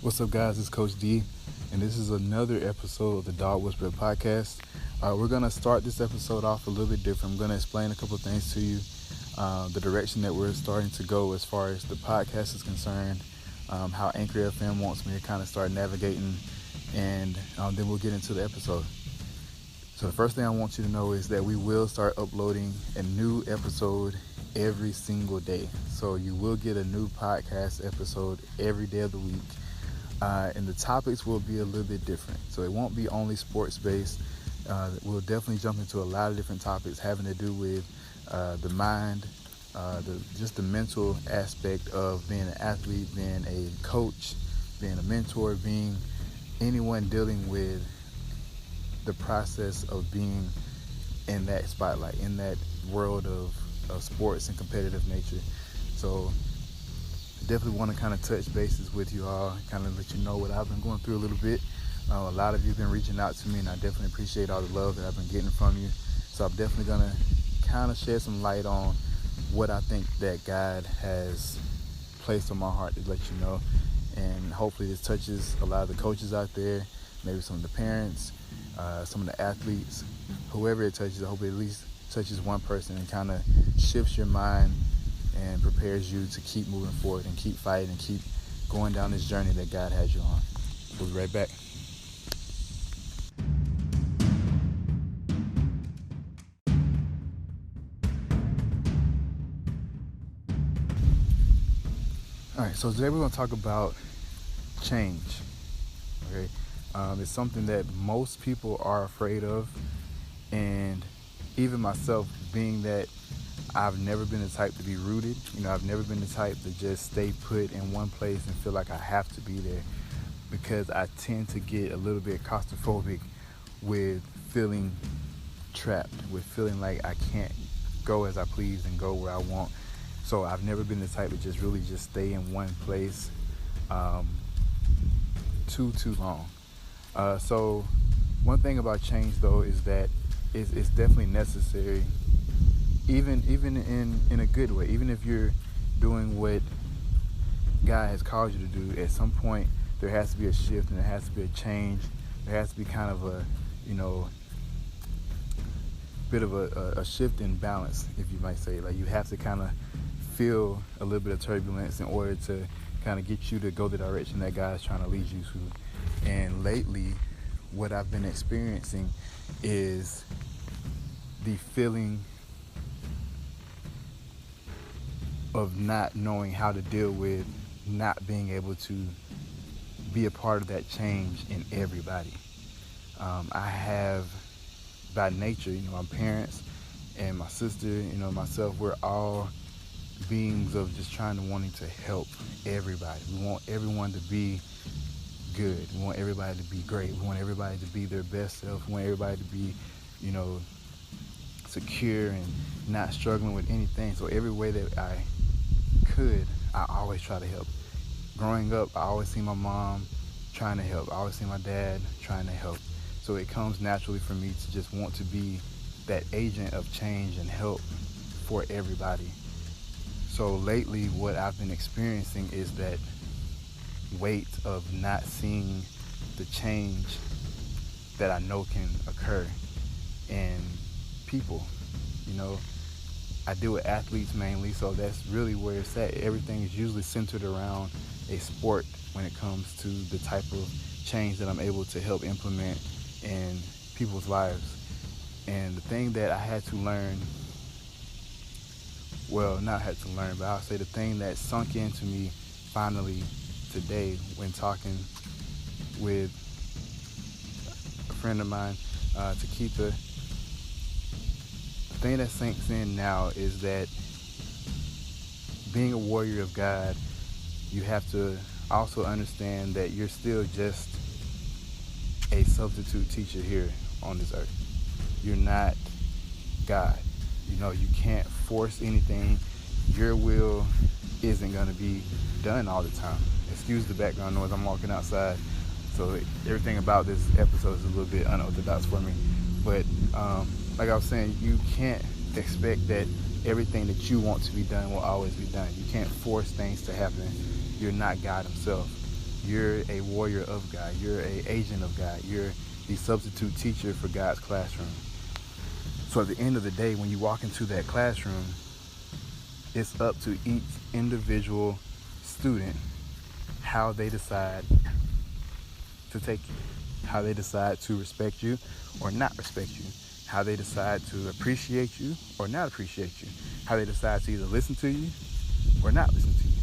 What's up, guys? It's Coach D, and this is another episode of the Dog Whisperer podcast. We're going to start this episode off a little bit different. I'm going to explain a couple of things to you, the direction that we're starting to go as far as the podcast is concerned, how Anchor FM wants me to kind of start navigating, and then we'll get into the episode. So the first thing I want you to know is that we will start uploading a new episode every single day. So you will get a new podcast episode every day of the week. And the topics will be a little bit different. So it won't be only sports-based. We'll definitely jump into a lot of different topics having to do with the mind, just the mental aspect of being an athlete, being a coach, being a mentor, being anyone dealing with the process of being in that spotlight, in that world of sports and competitive nature. So definitely want to kind of touch bases with you all, kind of let you know what I've been going through a little bit. A lot of you have been reaching out to me, and I definitely appreciate all the love that I've been getting from you. So I'm definitely going to kind of shed some light on what I think that God has placed on my heart to let you know. And hopefully this touches a lot of the coaches out there, maybe some of the parents, some of the athletes, whoever it touches. I hope it at least touches one person and kind of shifts your mind and prepares you to keep moving forward and keep fighting and keep going down this journey that God has you on. We'll be right back. All right, so today we're going to talk about change. Okay, it's something that most people are afraid of, and even myself, being that I've never been the type to be rooted. I've never been the type to just stay put in one place and feel like I have to be there, because I tend to get a little bit claustrophobic with feeling trapped, with feeling like I can't go as I please and go where I want. So I've never been the type to just really just stay in one place too long. So one thing about change, though, is that it's definitely necessary. Even in a good way, even if you're doing what God has called you to do, at some point there has to be a shift and there has to be a change. There has to be kind of a, bit of a shift in balance, if you might say. Like, you have to kind of feel a little bit of turbulence in order to kind of get you to go the direction that God's trying to lead you to. And lately, what I've been experiencing is the feeling of not knowing how to deal with not being able to be a part of that change in everybody. I have, by nature, my parents and my sister, myself, we're all beings of just wanting to help everybody. We want everyone to be good. We want everybody to be great. We want everybody to be their best self. We want everybody to be, secure and not struggling with anything. So every way that I always try to help. Growing up, I always see my mom trying to help. I always see my dad trying to help. So it comes naturally for me to just want to be that agent of change and help for everybody. So lately, what I've been experiencing is that weight of not seeing the change that I know can occur in people. I deal with athletes mainly, so that's really where it's at. Everything is usually centered around a sport when it comes to the type of change that I'm able to help implement in people's lives. And the thing that I had to learn, well, not had to learn, but I'll say the thing that sunk into me finally today when talking with a friend of mine, Takitha, the thing that sinks in now is that being a warrior of God, you have to also understand that you're still just a substitute teacher here on this earth. You're not God. You can't force anything. Your will isn't going to be done all the time. Excuse the background noise. I'm walking outside, so everything about this episode is a little bit unorthodox for me. But like I was saying, you can't expect that everything that you want to be done will always be done. You can't force things to happen. You're not God himself. You're a warrior of God. You're an agent of God. You're the substitute teacher for God's classroom. So at the end of the day, when you walk into that classroom, it's up to each individual student how they decide to take you, how they decide to respect you or not respect you, how they decide to appreciate you or not appreciate you, how they decide to either listen to you or not listen to you.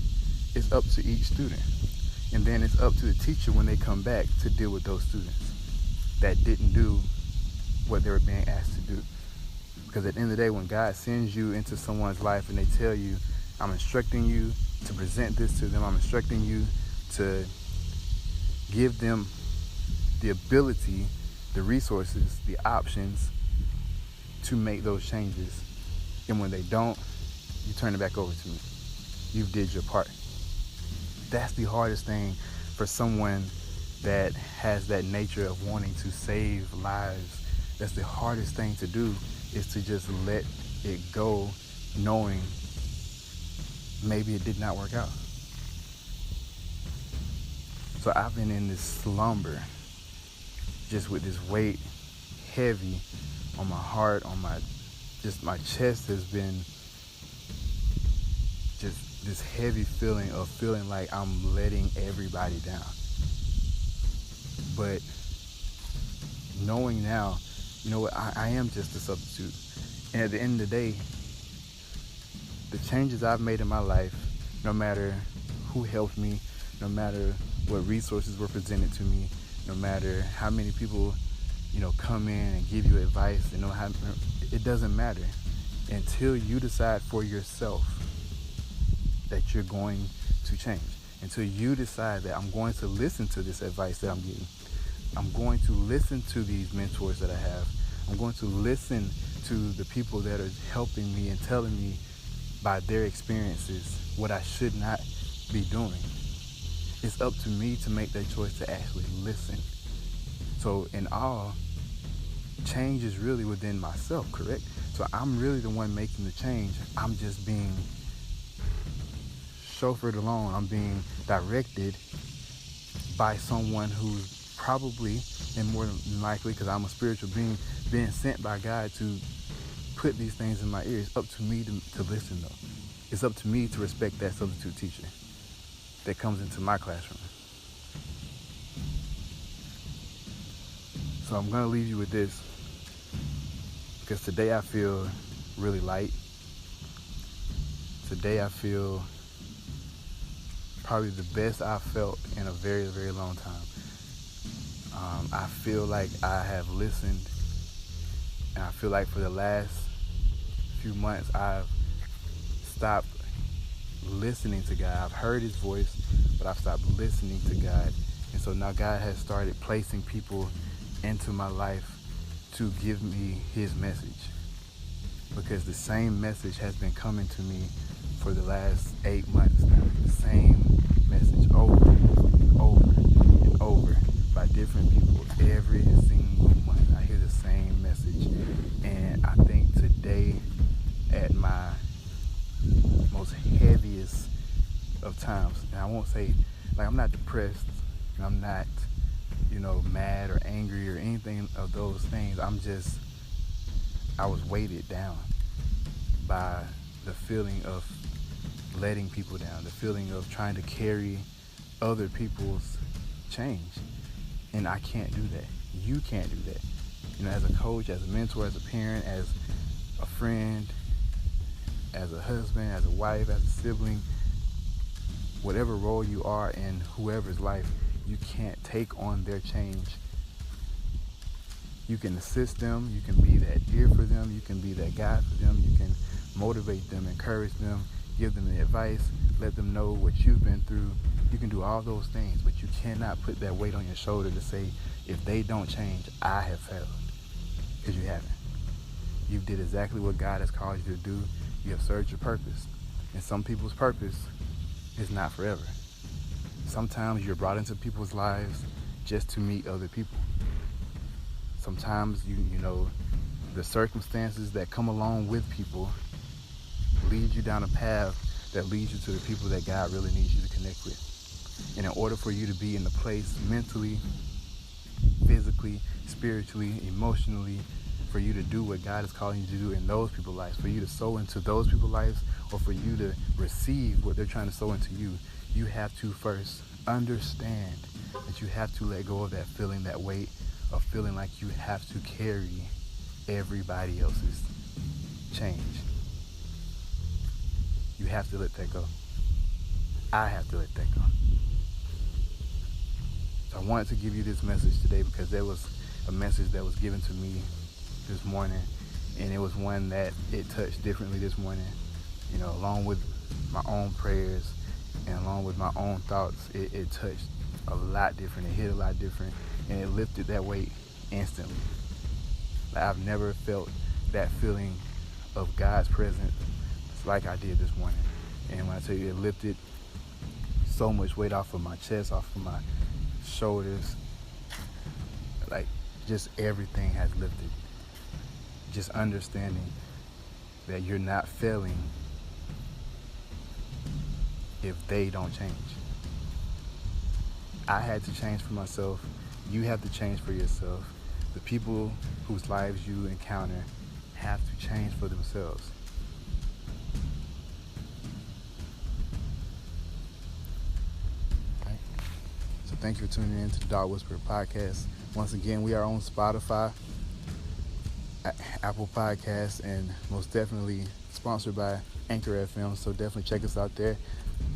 It's up to each student. And then it's up to the teacher when they come back to deal with those students that didn't do what they were being asked to do. Because at the end of the day, when God sends you into someone's life and they tell you, I'm instructing you to present this to them, I'm instructing you to give them the ability, the resources, the options to make those changes. And when they don't, you turn it back over to me. You did your part. That's the hardest thing for someone that has that nature of wanting to save lives. That's the hardest thing to do, is to just let it go, knowing maybe it did not work out. So I've been in this slumber, just with this weight heavy on my heart, on my chest has been just this heavy feeling of feeling like I'm letting everybody down. But knowing now, you know what, I am just a substitute. And at the end of the day, the changes I've made in my life, no matter who helped me, no matter what resources were presented to me, no matter how many people, come in and give you advice, it doesn't matter until you decide for yourself that you're going to change. Until you decide that I'm going to listen to this advice that I'm getting. I'm going to listen to these mentors that I have. I'm going to listen to the people that are helping me and telling me by their experiences what I should not be doing. It's up to me to make that choice to actually listen. So in all, change is really within myself, correct? So I'm really the one making the change. I'm just being chauffeured along. I'm being directed by someone who's probably, and more than likely, because I'm a spiritual being, being sent by God to put these things in my ears. It's up to me to listen, though. It's up to me to respect that substitute teacher that comes into my classroom. So I'm going to leave you with this, because today I feel really light. Today I feel probably the best I've felt in a very, very long time. I feel like I have listened, and I feel like for the last few months I've stopped listening to God. I've heard his voice, but I've stopped listening to God. And so now God has started placing people into my life to give me his message, because the same message has been coming to me for the last 8 months now. The same message over and over by different people. Every single month I hear the same message. And I think today, at my most heaviest of times, and I won't say, like, I'm not depressed, and I'm not, mad or angry or anything of those things. I was weighted down by the feeling of letting people down, the feeling of trying to carry other people's change. And I can't do that. You can't do that. As a coach, as a mentor, as a parent, as a friend, as a husband, as a wife, as a sibling, whatever role you are in whoever's life, you can't take on their change. You can assist them, you can be that ear for them, you can be that guide for them, you can motivate them, encourage them, give them the advice, let them know what you've been through. You can do all those things, but you cannot put that weight on your shoulder to say, if they don't change, I have failed. Because you haven't. You did exactly what God has called you to do. You have served your purpose. And some people's purpose is not forever. Sometimes you're brought into people's lives just to meet other people. Sometimes the circumstances that come along with people lead you down a path that leads you to the people that God really needs you to connect with. And in order for you to be in the place mentally, physically, spiritually, emotionally, for you to do what God is calling you to do in those people's lives, for you to sow into those people's lives, or for you to receive what they're trying to sow into you, you have to first understand that you have to let go of that feeling, that weight of feeling like you have to carry everybody else's change. You have to let that go. I have to let that go. So I wanted to give you this message today because there was a message that was given to me this morning, and it was one that it touched differently this morning. You know, along with my own prayers and along with my own thoughts, it touched a lot different. It hit a lot different, and it lifted that weight instantly. Like, I've never felt that feeling of God's presence like I did this morning. And when I tell you, it lifted so much weight off of my chest, off of my shoulders. Like, just everything has lifted. Just understanding that you're not failing if they don't change. I had to change for myself. You have to change for yourself. The people whose lives you encounter have to change for themselves. Okay. So thank you for tuning in to the Dog Whisperer podcast. Once again, we are on Spotify, Apple Podcasts, and most definitely sponsored by Anchor FM. So definitely check us out there.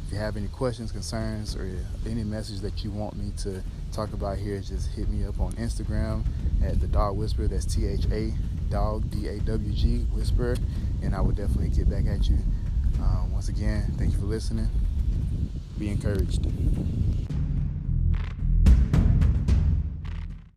If you have any questions, concerns, or any message that you want me to talk about here, just hit me up on Instagram at the Dog Whisperer. That's THA Dog DAWG Whisperer, and I will definitely get back at you. Once again, thank you for listening. Be encouraged.